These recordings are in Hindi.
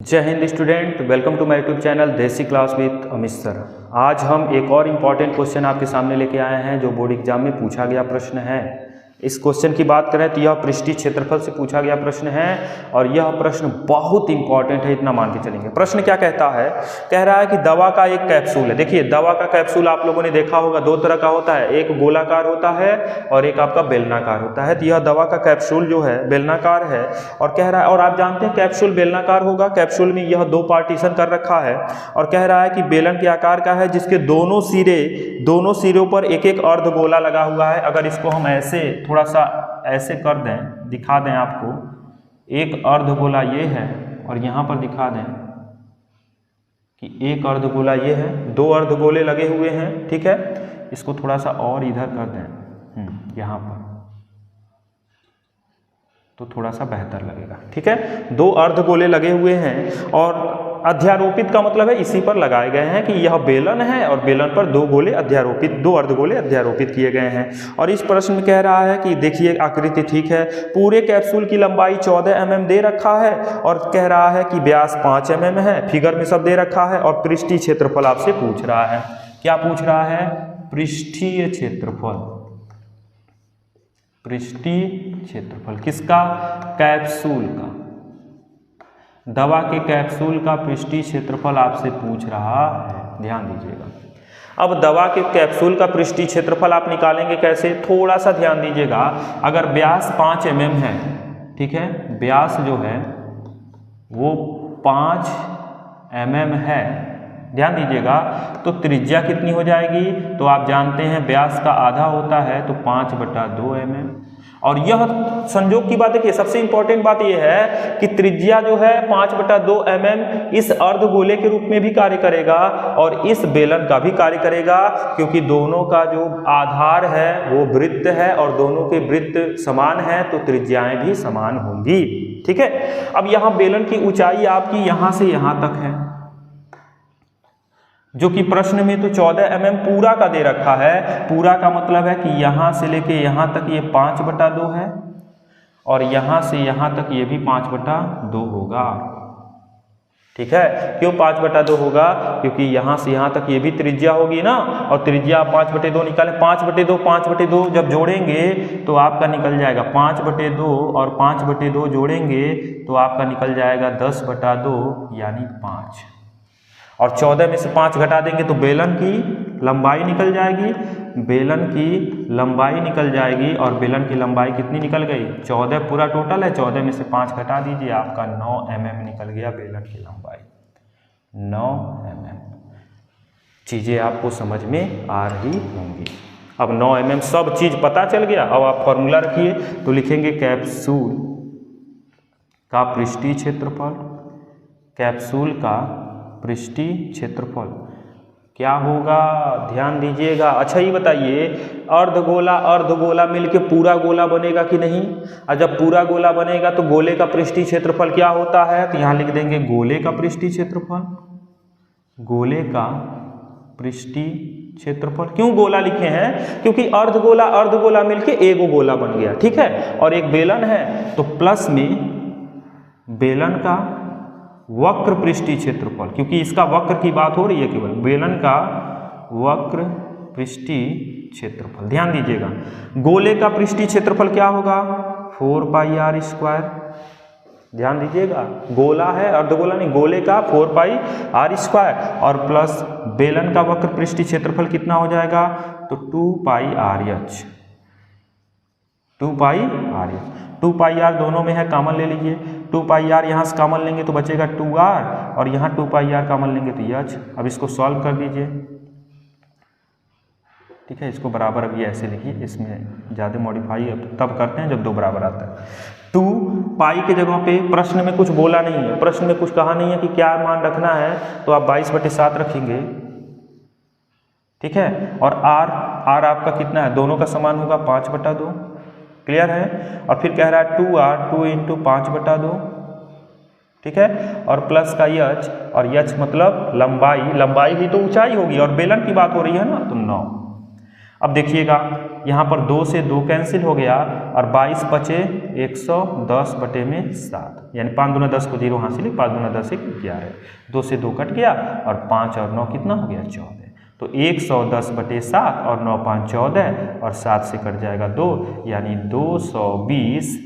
जय Hind student, welcome to my YouTube channel Desi class with Amit sir. आज हम एक और इम्पॉर्टेंट क्वेश्चन आपके सामने लेके आए हैं जो बोर्ड एग्जाम में पूछा गया प्रश्न है। इस क्वेश्चन की बात करें तो यह पृष्ठीय क्षेत्रफल से पूछा गया प्रश्न है और यह प्रश्न बहुत इंपॉर्टेंट है, इतना मान के चलेंगे। प्रश्न क्या कहता है, कह रहा है कि दवा का एक कैप्सूल है। देखिए दवा का कैप्सूल आप लोगों ने देखा होगा, दो तरह का होता है, एक गोलाकार होता है और एक आपका बेलनाकार होता है। तो यह दवा का कैप्सूल जो है बेलनाकार है और कह रहा है, और आप जानते हैं कैप्सूल बेलनाकार होगा, कैप्सूल में यह दो पार्टीशन कर रखा है और कह रहा है कि बेलन के आकार का है जिसके दोनों सिरों पर एक एक अर्धगोला लगा हुआ है। अगर इसको हम ऐसे थोड़ा सा ऐसे कर दें, दिखा दें आपको, एक अर्धगोला ये है और यहाँ पर दिखा दें कि एक अर्धगोला ये है, दो अर्धगोले लगे हुए हैं, ठीक है। इसको थोड़ा सा और इधर कर दें यहाँ पर तो थोड़ा सा बेहतर लगेगा, ठीक है। दो अर्धगोले लगे हुए हैं और अध्यारोपित का मतलब है इसी पर लगाए गए हैं कि यह बेलन है और बेलन पर दो अर्धगोले अध्यारोपित किए गए हैं। और इस प्रश्न में कह रहा है कि देखिए आकृति ठीक है, पूरे कैप्सूल की लंबाई 14 mm दे रखा है और कह रहा है कि व्यास 5 mm है, फिगर में सब दे रखा है और पृष्ठीय क्षेत्रफल आपसे पूछ रहा है। क्या पूछ रहा है? पृष्ठीय क्षेत्रफल। पृष्ठीय क्षेत्रफल किसका? कैप्सूल का, दवा के कैप्सूल का पृष्ठीय क्षेत्रफल आपसे पूछ रहा है, ध्यान दीजिएगा। अब दवा के कैप्सूल का पृष्ठीय क्षेत्रफल आप निकालेंगे कैसे, थोड़ा सा ध्यान दीजिएगा। अगर व्यास 5 mm है, ठीक है, व्यास जो है वो 5 mm है, ध्यान दीजिएगा, तो त्रिज्या कितनी हो जाएगी? तो आप जानते हैं व्यास का आधा होता है तो 5/2 mm। और यह संयोग की बात देखिए, सबसे इंपॉर्टेंट बात यह है कि त्रिज्या जो है 5/2 mm इस अर्धगोले के रूप में भी कार्य करेगा और इस बेलन का भी कार्य करेगा, क्योंकि दोनों का जो आधार है वो वृत्त है और दोनों के वृत्त समान है तो त्रिज्याएं भी समान होंगी, ठीक है। अब यहाँ बेलन की ऊंचाई आपकी यहाँ से यहाँ तक है, जो कि प्रश्न में तो 14 mm पूरा का दे रखा है। पूरा का मतलब है कि यहाँ से लेके यहाँ तक ये 5/2 है और यहाँ से यहाँ तक ये भी 5/2 होगा, ठीक है। क्यों 5/2 होगा? क्योंकि यहाँ से यहाँ तक ये भी त्रिज्या होगी ना, और त्रिज्या 5/2 निकालें, 5/2 जब जोड़ेंगे तो आपका निकल जाएगा 5/2 और 5/2 जोड़ेंगे तो आपका निकल जाएगा 10/2 यानी 5। और 14 में से 5 घटा देंगे तो बेलन की लंबाई निकल जाएगी, बेलन की लंबाई निकल जाएगी। और बेलन की लंबाई कितनी निकल गई? 14 पूरा टोटल है, 14 में से 5 घटा दीजिए, आपका 9 mm निकल गया बेलन की लंबाई, 9 mm। चीज़ें आपको समझ में आ रही होंगी। अब 9 mm सब चीज़ पता चल गया। अब आप फॉर्मूला रखिए तो लिखेंगे कैप्सूल का पृष्ठीय क्षेत्रफल, कैप्सूल का पृष्ठीय क्षेत्रफल क्या होगा, ध्यान दीजिएगा। अच्छा ये बताइए, अर्धगोला मिलके पूरा गोला बनेगा कि नहीं? और जब पूरा गोला बनेगा तो गोले का पृष्ठीय क्षेत्रफल क्या होता है? तो यहाँ लिख देंगे गोले का पृष्ठीय क्षेत्रफल, गोले का पृष्ठीय क्षेत्रफल। क्यों गोला लिखे हैं? क्योंकि अर्धगोला मिलके एक गोला बन गया, ठीक है। और एक बेलन है तो प्लस में बेलन का वक्र पृष्ठीय क्षेत्रफल, क्योंकि इसका वक्र की बात हो रही है, केवल बेलन का वक्र पृष्ठीय क्षेत्रफल। ध्यान दीजिएगा, गोले का पृष्ठीय क्षेत्रफल क्या होगा? 4πr²। ध्यान दीजिएगा, गोला है, अर्धगोला नहीं, गोले का 4πr² और प्लस बेलन का वक्र पृष्ठीय क्षेत्रफल कितना हो जाएगा? तो 2πrh। 2πr दोनों में है, कॉमन ले लीजिए। 2πr यहाँ से कॉमन लेंगे तो बचेगा 2r और यहाँ 2πr कॉमन लेंगे तो h। अब इसको सॉल्व कर दीजिए, ठीक है। इसको बराबर अभी ऐसे लिखिए, इसमें ज़्यादा मॉडिफाई तब करते हैं जब दो बराबर आता है। 2π के जगह पे प्रश्न में कुछ बोला नहीं है, प्रश्न में कुछ कहा नहीं है कि क्या मान रखना है, तो आप 22/7 रखेंगे, ठीक है। और r आपका कितना है? दोनों का समान होगा 5/2, क्लियर है। और फिर कह रहा है 2 × 5/2, ठीक है। और प्लस का h, और h मतलब लंबाई ही तो ऊंचाई होगी और बेलन की बात हो रही है ना, तो 9। अब देखिएगा यहाँ पर 2 से 2 कैंसिल हो गया और 22 बचे 110/7, यानी 5 दूना 10 को 0 हासिल, 5 दूना 10 1 11, 2 से 2 कट गया और 5 और 9 कितना हो गया 14, तो 110/7 और 9 5 14 और 7 से कट जाएगा 2, यानी 220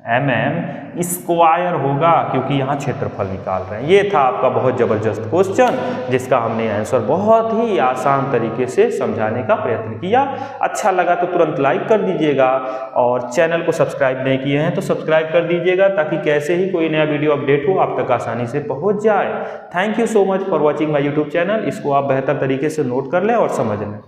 mm स्क्वायर होगा, क्योंकि यहाँ क्षेत्रफल निकाल रहे हैं। ये था आपका बहुत ज़बरदस्त क्वेश्चन, जिसका हमने आंसर बहुत ही आसान तरीके से समझाने का प्रयत्न किया। अच्छा लगा तो तुरंत लाइक कर दीजिएगा, और चैनल को सब्सक्राइब नहीं किए हैं तो सब्सक्राइब कर दीजिएगा, ताकि कैसे ही कोई नया वीडियो अपडेट हो आप तक आसानी से पहुँच जाए। Thank you so much for watching my YouTube channel. इसको आप बेहतर तरीके से नोट कर लें और समझ लें।